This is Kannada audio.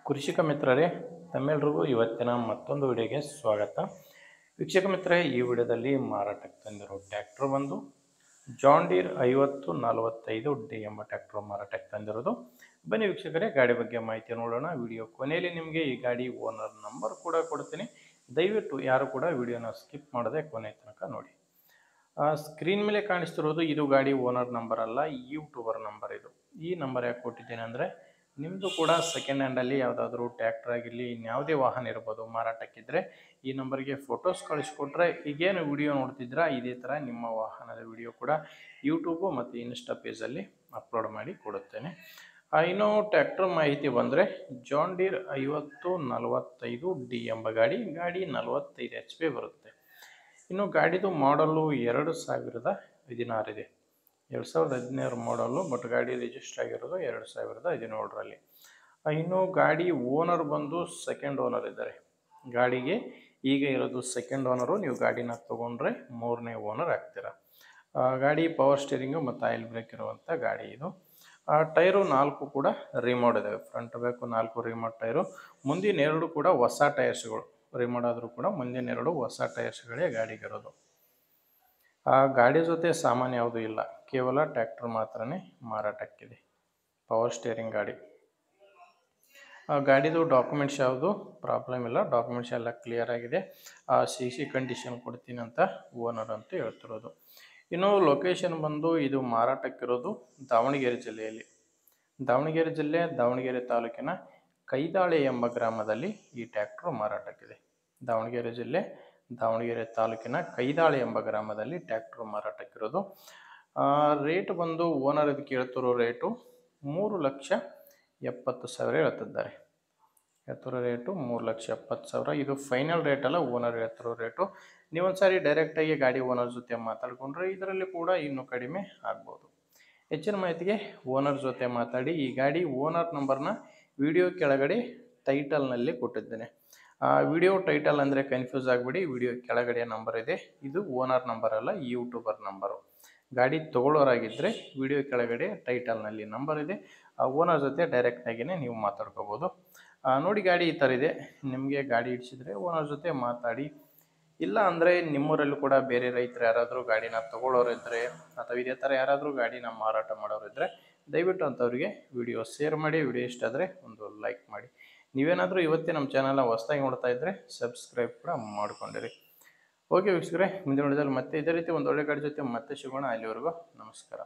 ಕೃಷಿಕ ಮಿತ್ರರೇ, ತಮ್ಮೆಲ್ಲರಿಗೂ ಇವತ್ತಿನ ಮತ್ತೊಂದು ವಿಡಿಯೋಗೆ ಸ್ವಾಗತ. ವೀಕ್ಷಕ ಮಿತ್ರರೇ, ಈ ವಿಡಿಯೋದಲ್ಲಿ ಮಾರಾಟಕ್ಕೆ ತಂದಿರೋ ಟ್ರ್ಯಾಕ್ಟರ್ ಬಂದು ಜಾನ್ ಡೀರ್ 5045D ಎಂಬ ಟ್ರ್ಯಾಕ್ಟರ್ ಮಾರಾಟಕ್ಕೆ ತಂದಿರೋದು. ಬನ್ನಿ ವೀಕ್ಷಕರೇ, ಗಾಡಿ ಬಗ್ಗೆ ಮಾಹಿತಿ ನೋಡೋಣ. ವಿಡಿಯೋ ಕೊನೆಯಲ್ಲಿ ನಿಮಗೆ ಈ ಗಾಡಿ ಓನರ್ ನಂಬರ್ ಕೂಡ ಕೊಡ್ತೀನಿ. ದಯವಿಟ್ಟು ಯಾರು ಕೂಡ ವಿಡಿಯೋನ ಸ್ಕಿಪ್ ಮಾಡದೆ ಕೊನೆ ತನಕ ನೋಡಿ. ಸ್ಕ್ರೀನ್ ಮೇಲೆ ಕಾಣಿಸ್ತಿರೋದು ಇದು ಗಾಡಿ ಓನರ್ ನಂಬರ್ ಅಲ್ಲ, ಯೂಟ್ಯೂಬರ್ ನಂಬರ್. ಇದು ಈ ನಂಬರ್ ಯಾಕೆ ಕೊಟ್ಟಿದ್ದೇನೆ ಅಂದರೆ, ನಿಮ್ಮದು ಕೂಡ ಸೆಕೆಂಡ್ ಹ್ಯಾಂಡಲ್ಲಿ ಯಾವುದಾದ್ರೂ ಟ್ರ್ಯಾಕ್ಟರ್ ಆಗಿರಲಿ, ಇನ್ಯಾವುದೇ ವಾಹನ ಇರ್ಬೋದು ಮಾರಾಟಕ್ಕಿದ್ದರೆ ಈ ನಂಬರ್ಗೆ ಫೋಟೋಸ್ ಕಳಿಸ್ಕೊಟ್ರೆ ಈಗೇನು ವಿಡಿಯೋ ನೋಡ್ತಿದ್ರಾ ಇದೇ ಥರ ನಿಮ್ಮ ವಾಹನದ ವಿಡಿಯೋ ಕೂಡ ಯೂಟ್ಯೂಬು ಮತ್ತು ಇನ್ಸ್ಟಾ ಪೇಜಲ್ಲಿ ಅಪ್ಲೋಡ್ ಮಾಡಿ ಕೊಡುತ್ತೇನೆ. ಇನ್ನು ಟ್ರ್ಯಾಕ್ಟರ್ ಮಾಹಿತಿ ಬಂದರೆ, ಜಾನ್ ಡೀರ್ 5045D ಎಂಬ ಗಾಡಿ 45 HP ಬರುತ್ತೆ. ಇನ್ನು ಗಾಡಿದು ಮಾಡಲು 2016 ಇದೆ. 2017 ಮಾಡಲು, ಬಟ್ ಗಾಡಿ ರಿಜಿಸ್ಟರ್ ಆಗಿರೋದು 2017ರಲ್ಲಿ. ಇನ್ನು ಗಾಡಿ ಓನರ್ ಬಂದು ಸೆಕೆಂಡ್ ಓನರ್ ಇದ್ದಾರೆ. ಗಾಡಿಗೆ ಈಗ ಇರೋದು ಸೆಕೆಂಡ್ ಓನರು. ನೀವು ಗಾಡಿನ ತೊಗೊಂಡ್ರೆ 3ನೇ ಓನರ್ ಆಗ್ತೀರ. ಗಾಡಿ ಪವರ್ ಸ್ಟೀರಿಂಗು ಮತ್ತು ಆಯಿಲ್ ಬ್ರೇಕ್ ಇರುವಂಥ ಗಾಡಿ ಇದು. ಟೈರು 4 ಕೂಡ ರಿಮೋಡ್ ಇದ್ದಾವೆ. Front back 4 removed tyre. ಮುಂದಿನ 2 ಕೂಡ ಹೊಸ ಟೈರ್ಸ್ಗಳು. ರಿಮೋಡ್ ಆದರೂ ಕೂಡ ಮುಂದಿನ 2 ಹೊಸ ಟೈರ್ಸ್ಗಳೇ ಗಾಡಿಗಿರೋದು. ಗಾಡಿ ಜೊತೆ ಸಾಮಾನು ಯಾವುದೂ ಇಲ್ಲ, ಕೇವಲ ಟ್ರ್ಯಾಕ್ಟರ್ ಮಾತ್ರನೇ ಮಾರಾಟಕ್ಕಿದೆ. ಪವರ್ ಸ್ಟೇರಿಂಗ್ ಗಾಡಿ. ಗಾಡಿದು ಡಾಕ್ಯುಮೆಂಟ್ಸ್ ಯಾವುದು ಪ್ರಾಬ್ಲಮ್ ಇಲ್ಲ, ಡಾಕ್ಯುಮೆಂಟ್ಸ್ ಎಲ್ಲ ಕ್ಲಿಯರ್ ಆಗಿದೆ. CC ಕಂಡೀಷನ್ ಕೊಡ್ತೀನಿ ಅಂತ ಓನರ್ ಅಂತ ಹೇಳ್ತಿರೋದು. ಇನ್ನು ಲೊಕೇಶನ್ ಬಂದು ಇದು ಮಾರಾಟಕ್ಕಿರೋದು ದಾವಣಗೆರೆ ಜಿಲ್ಲೆಯಲ್ಲಿ. ದಾವಣಗೆರೆ ಜಿಲ್ಲೆ, ದಾವಣಗೆರೆ ತಾಲೂಕಿನ ಕೈದಾಳೆ ಎಂಬ ಗ್ರಾಮದಲ್ಲಿ ಈ ಟ್ರ್ಯಾಕ್ಟರ್ ಮಾರಾಟಕ್ಕಿದೆ. ದಾವಣಗೆರೆ ಜಿಲ್ಲೆ, ದಾವಣಗೆರೆ ತಾಲೂಕಿನ ಕೈದಾಳೆ ಎಂಬ ಗ್ರಾಮದಲ್ಲಿ ಟ್ರ್ಯಾಕ್ಟರ್ ಮಾರಾಟಕ್ಕಿರೋದು. ರೇಟ್ ಬಂದು ಓನರ್ ಇದಕ್ಕೆ ಹೇಳ್ತಿರೋ ರೇಟು 3,70,000 ಹೇಳ್ತಿದ್ದಾರೆ. ಹೇಳ್ತಿರೋ ರೇಟು 3,70,000. ಇದು ಫೈನಲ್ ರೇಟ್ ಅಲ್ಲ, ಓನರ್ ಹೇಳ್ತಿರೋ ರೇಟು. ನೀವೊಂದ್ಸಾರಿ ಡೈರೆಕ್ಟಾಗಿ ಗಾಡಿ ಓನರ್ ಜೊತೆ ಮಾತಾಡಿಕೊಂಡ್ರೆ ಇದರಲ್ಲಿ ಕೂಡ ಇನ್ನೂ ಕಡಿಮೆ ಆಗ್ಬೋದು. ಹೆಚ್ಚಿನ ಮಾಹಿತಿಗೆ ಓನರ್ ಜೊತೆ ಮಾತಾಡಿ. ಈ ಗಾಡಿ ಓನರ್ ನಂಬರ್ನ ವಿಡಿಯೋ ಕೆಳಗಡೆ ಟೈಟಲ್ನಲ್ಲಿ ಕೊಟ್ಟಿದ್ದೇನೆ. ವಿಡಿಯೋ ಟೈಟಲ್ ಅಂದರೆ ಕನ್ಫ್ಯೂಸ್ ಆಗಿಬಿಡಿ. ವಿಡಿಯೋ ಕೆಳಗಡೆ ನಂಬರ್ ಇದೆ. ಇದು ಓನರ್ ನಂಬರ್ ಅಲ್ಲ, ಯೂಟ್ಯೂಬರ್ ನಂಬರು. ಗಾಡಿ ತೊಗೊಳ್ಳೋರಾಗಿದ್ದರೆ ವಿಡಿಯೋ ಕೆಳಗಡೆ ಟೈಟಲ್ನಲ್ಲಿ ನಂಬರ್ ಇದೆ. ಓನರ್ ಜೊತೆ ಡೈರೆಕ್ಟಾಗಿಯೇ ನೀವು ಮಾತಾಡ್ಕೋಬೋದು. ನೋಡಿ, ಗಾಡಿ ಈ ಥರ ಇದೆ. ನಿಮಗೆ ಗಾಡಿ ಹಿಡಿಸಿದ್ರೆ ಓನರ್ ಜೊತೆ ಮಾತಾಡಿ. ಇಲ್ಲ ಅಂದರೆ ನಿಮ್ಮೂರಲ್ಲೂ ಕೂಡ ಬೇರೆ ರೈತರು ಯಾರಾದರೂ ಗಾಡಿನ ತೊಗೊಳ್ಳೋರಿದ್ದರೆ ಅಥವಾ ಇದೇ ಥರ ಯಾರಾದರೂ ಗಾಡಿನ ಮಾರಾಟ ಮಾಡೋರಿದ್ದರೆ ದಯವಿಟ್ಟು ಅಂಥವ್ರಿಗೆ ವಿಡಿಯೋ ಶೇರ್ ಮಾಡಿ. ವಿಡಿಯೋ ಇಷ್ಟ ಆದರೆ ಒಂದು ಲೈಕ್ ಮಾಡಿ. ನೀವೇನಾದರೂ ಇವತ್ತೇ ನಮ್ಮ ಚಾನಲ್ನ ಹೊಸದಾಗಿ ನೋಡ್ತಾ ಇದ್ದರೆ ಸಬ್ಸ್ಕ್ರೈಬ್ ಕೂಡ ಮಾಡ್ಕೊಂಡಿರಿ. ಓಕೆ ವೀಕ್ಷಕರೇ, ಮುಂದಿನ ವಿಡಿಯೋದಲ್ಲಿ ಮತ್ತೆ ಇದೇ ರೀತಿ ಒಂದು ಒಳ್ಳೆ ಗಾಡಿ ಜೊತೆ ಮತ್ತೆ ಸಿಗೋಣ. ಅಲ್ಲಿವರೆಗೂ ನಮಸ್ಕಾರ.